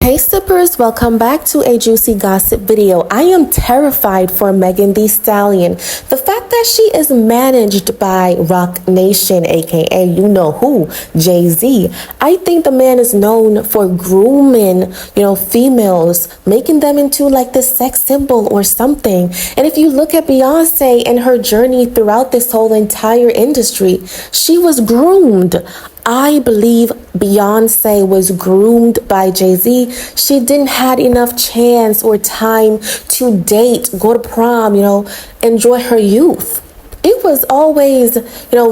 Hey sippers, welcome back to a juicy gossip video. I am terrified for Megan Thee Stallion. The fact that she is managed by Roc Nation, aka you know who, Jayz. I think the man is known for grooming, females, making them into like this sex symbol or something. And if you look at Beyonce and her journey throughout this whole entire industry, she was groomed. I believe Beyonce was groomed by Jay-Z. She didn't had enough chance or time to date, go to prom, enjoy her youth. It was always,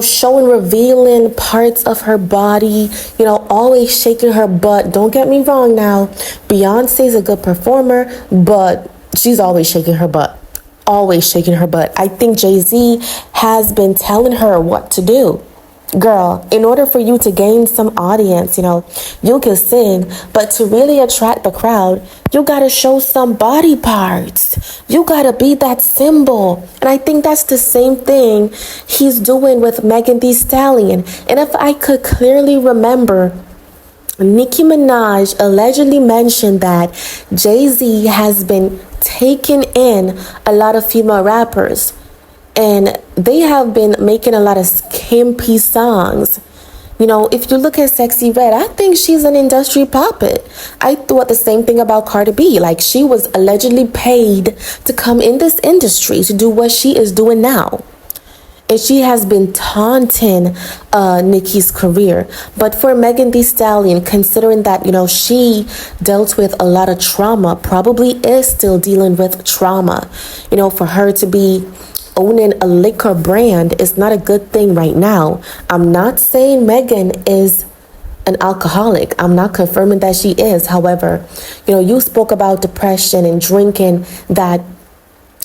showing revealing parts of her body, always shaking her butt. Don't get me wrong now. Beyonce's a good performer, but she's always shaking her butt. Always shaking her butt. I think Jay-Z has been telling her what to do. Girl, in order for you to gain some audience, you can sing, but to really attract the crowd, you gotta show some body parts. You gotta be that symbol. And I think that's the same thing he's doing with Megan Thee Stallion. And if I could clearly remember, Nicki Minaj allegedly mentioned that Jay-Z has been taking in a lot of female rappers. And they have been making a lot of skimpy songs. If you look at Sexy Red, I think she's an industry puppet. I thought the same thing about Cardi B. Like, she was allegedly paid to come in this industry to do what she is doing now. And she has been taunting Nicki's career. But for Megan Thee Stallion, considering that, she dealt with a lot of trauma, probably is still dealing with trauma, for her to be owning a liquor brand is not a good thing right now. I'm not saying Megan is an alcoholic. I'm not confirming that she is. However, you spoke about depression and drinking that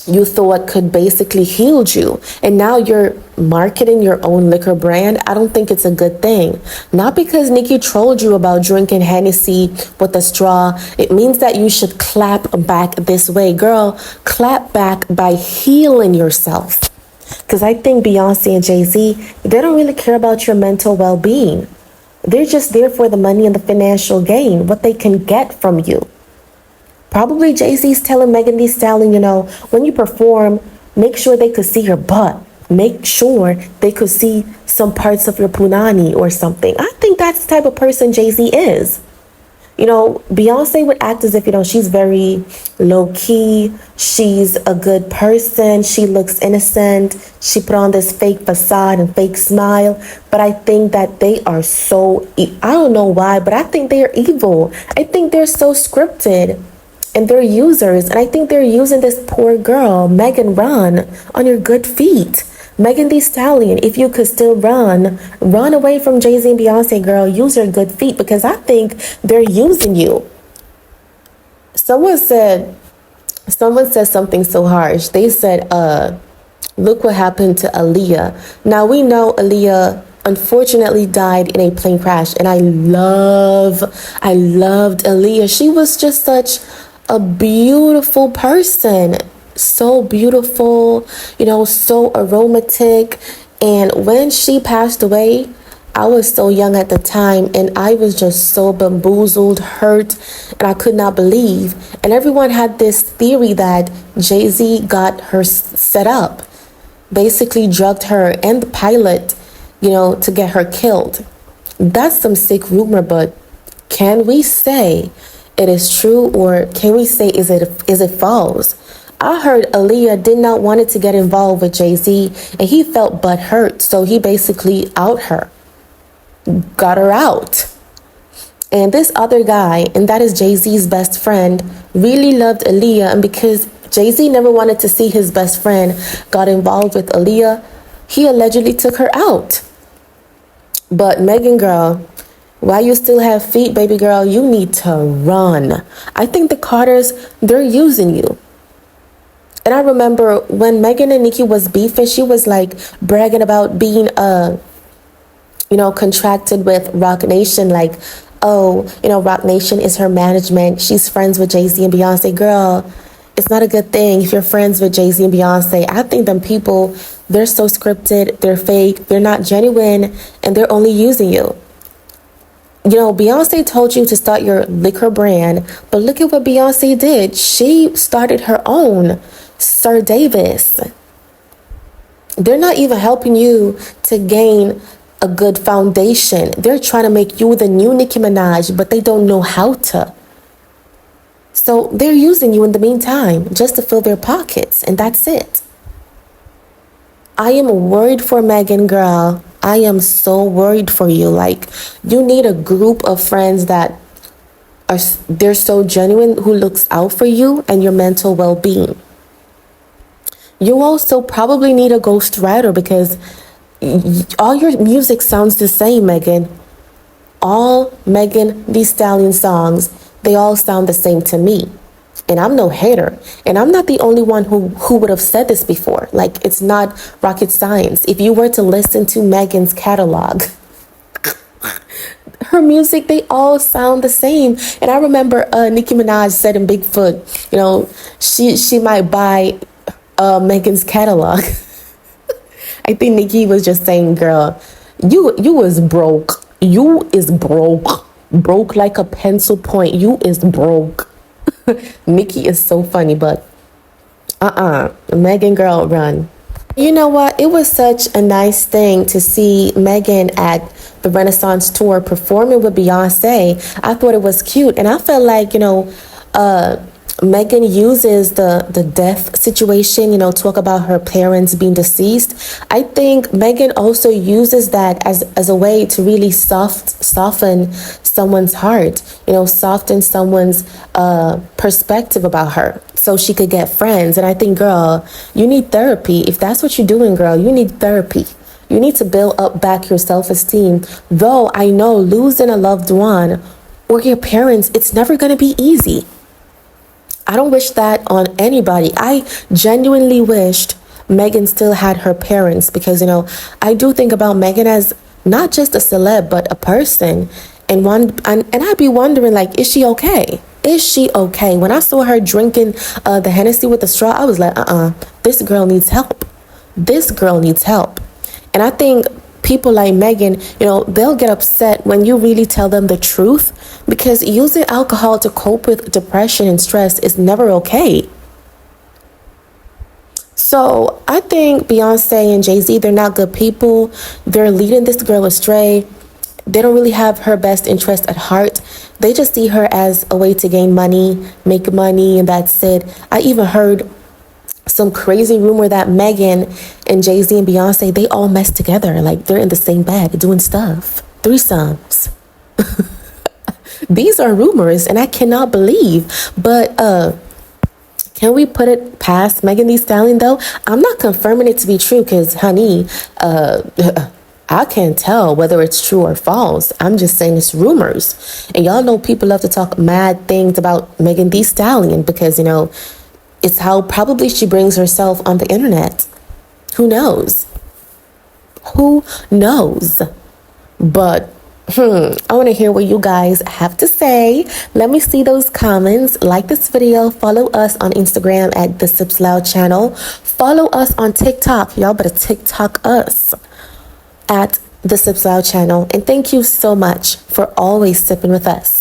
you thought could basically heal you. And now you're marketing your own liquor brand. I don't think it's a good thing. Not because Nicki trolled you about drinking Hennessy with a straw. It means that you should clap back this way. Girl, clap back by healing yourself. Because I think Beyonce and Jay-Z, they don't really care about your mental well-being. They're just there for the money and the financial gain, what they can get from you. Probably Jay-Z's telling Megan Thee Stallion, when you perform, make sure they could see your butt. Make sure they could see some parts of your punani or something. I think that's the type of person Jay-Z is. Beyonce would act as if, she's very low-key. She's a good person. She looks innocent. She put on this fake facade and fake smile. But I think that they are so, I don't know why, but I think they are evil. I think they're so scripted. And they're users. And I think they're using this poor girl, Megan, run on your good feet. Megan Thee Stallion, if you could still run away from Jay-Z and Beyonce, girl. Use your good feet, because I think they're using you. Someone said something so harsh. They said, look what happened to Aaliyah. Now we know Aaliyah unfortunately died in a plane crash. And I loved Aaliyah. She was just such a beautiful person, so beautiful, so aromatic. And when she passed away, I was so young at the time, and I was just so bamboozled, hurt, and I could not believe. And everyone had this theory that Jay-Z got her set up, basically drugged her and the pilot, to get her killed. That's some sick rumor, but can we say it is true, or can we say is it false? I heard Aaliyah did not want to get involved with Jay-Z, and he felt butthurt, so he basically got her out. And this other guy, and that is Jay-Z's best friend, really loved Aaliyah, and because Jay-Z never wanted to see his best friend got involved with Aaliyah, he allegedly took her out. But Megan, girl, while you still have feet, baby girl, you need to run. I think the Carters, they're using you. And I remember when Megan and Nicki was beefing, she was like bragging about being, contracted with Roc Nation. Like, Roc Nation is her management. She's friends with Jay-Z and Beyonce. Girl, it's not a good thing if you're friends with Jay-Z and Beyonce. I think them people, they're so scripted, they're fake, they're not genuine, and they're only using you. You know, Beyonce told you to start your liquor brand, but look at what Beyonce did. She started her own, Sir Davis. They're not even helping you to gain a good foundation. They're trying to make you the new Nicki Minaj, but they don't know how to. So they're using you in the meantime just to fill their pockets, and that's it. I am worried for Megan, girl. I am so worried for you. Like, you need a group of friends that they're so genuine, who looks out for you and your mental well-being. You also probably need a ghostwriter because all your music sounds the same, Megan. All Megan Thee Stallion songs, they all sound the same to me. And I'm no hater. And I'm not the only one who would have said this before. Like, it's not rocket science. If you were to listen to Megan's catalog, her music, they all sound the same. And I remember Nicki Minaj said in Bigfoot, you know, she might buy Megan's catalog. I think Nicki was just saying, girl, you was broke. You is broke. Broke like a pencil point. You is broke. Nicki is so funny, but Megan, girl, run. You know what? It was such a nice thing to see Megan at the Renaissance tour performing with Beyonce. I thought it was cute, and I felt like, you know, Megan uses the death situation, you know, talk about her parents being deceased. I think Megan also uses that as a way to really soften someone's heart, you know, soften someone's perspective about her so she could get friends. And I think, girl, you need therapy. If that's what you're doing, girl, you need therapy. You need to build up back your self-esteem. Though I know losing a loved one or your parents, it's never going to be easy. I don't wish that on anybody. I genuinely wished Megan still had her parents because, you know, I do think about Megan as not just a celeb, but a person. And I'd be wondering, like, is she okay? Is she okay? When I saw her drinking the Hennessy with the straw, I was like, this girl needs help. This girl needs help. And I think people like Megan, you know, they'll get upset when you really tell them the truth, because using alcohol to cope with depression and stress is never okay. So I think Beyonce and Jayz, they're not good people. They're leading this girl astray. They don't really have her best interest at heart. They just see her as a way to gain money, make money, and that's it. I even heard some crazy rumor that Megan and Jay-Z and Beyonce, they all mess together. Like, they're in the same bed doing stuff. Threesomes. These are rumors, and I cannot believe. But can we put it past Megan Thee Stallion, though? I'm not confirming it to be true because, honey, I can't tell whether it's true or false. I'm just saying it's rumors. And y'all know people love to talk mad things about Megan Thee Stallion because, you know, it's how probably she brings herself on the internet. Who knows? Who knows? But I want to hear what you guys have to say. Let me see those comments. Like this video. Follow us on Instagram at the Sips Loud channel. Follow us on TikTok. Y'all better TikTok us at the Sips Loud channel. And thank you so much for always sipping with us.